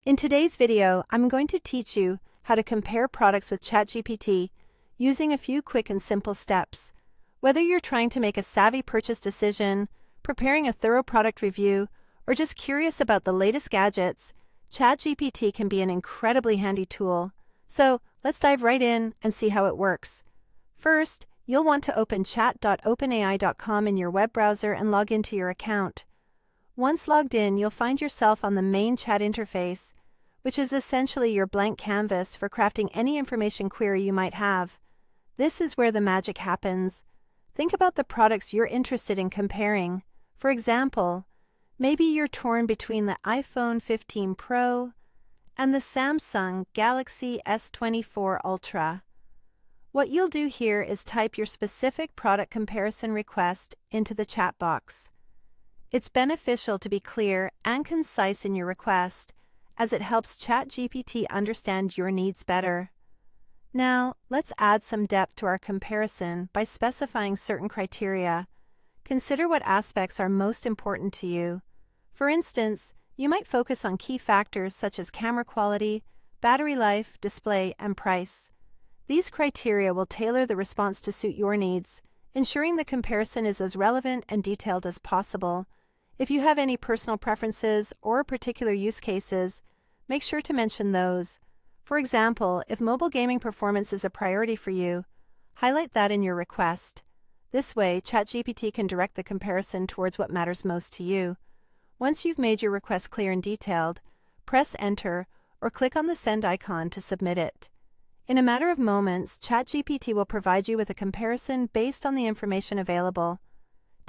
In today's video, I'm going to teach you how to compare products with ChatGPT using a few quick and simple steps. Whether you're trying to make a savvy purchase decision, preparing a thorough product review, or just curious about the latest gadgets, ChatGPT can be an incredibly handy tool. So let's dive right in and see how it works. First, you'll want to open chat.openai.com in your web browser and log into your account. Once logged in, you'll find yourself on the main chat interface, which is essentially your blank canvas for crafting any information query you might have. This is where the magic happens. Think about the products you're interested in comparing. For example, maybe you're torn between the iPhone 15 Pro and the Samsung Galaxy S24 Ultra. What you'll do here is type your specific product comparison request into the chat box. It's beneficial to be clear and concise in your request, as it helps ChatGPT understand your needs better. Now, let's add some depth to our comparison by specifying certain criteria. Consider what aspects are most important to you. For instance, you might focus on key factors such as camera quality, battery life, display, and price. These criteria will tailor the response to suit your needs, ensuring the comparison is as relevant and detailed as possible. If you have any personal preferences or particular use cases, make sure to mention those. For example, if mobile gaming performance is a priority for you, highlight that in your request. This way, ChatGPT can direct the comparison towards what matters most to you. Once you've made your request clear and detailed, press Enter or click on the Send icon to submit it. In a matter of moments, ChatGPT will provide you with a comparison based on the information available.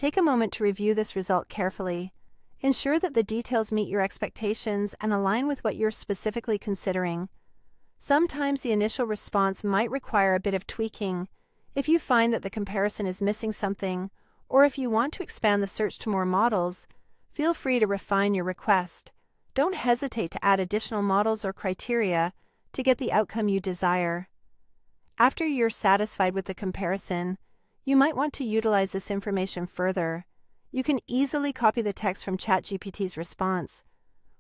Take a moment to review this result carefully. Ensure that the details meet your expectations and align with what you're specifically considering. Sometimes the initial response might require a bit of tweaking. If you find that the comparison is missing something, or if you want to expand the search to more models, feel free to refine your request. Don't hesitate to add additional models or criteria to get the outcome you desire. After you're satisfied with the comparison, you might want to utilize this information further. You can easily copy the text from ChatGPT's response.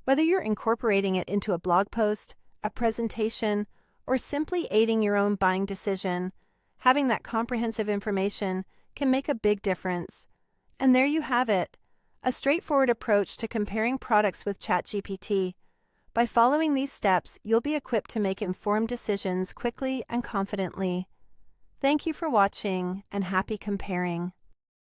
Whether you're incorporating it into a blog post, a presentation, or simply aiding your own buying decision, having that comprehensive information can make a big difference. And there you have it, a straightforward approach to comparing products with ChatGPT. By following these steps, you'll be equipped to make informed decisions quickly and confidently. Thank you for watching, and happy comparing.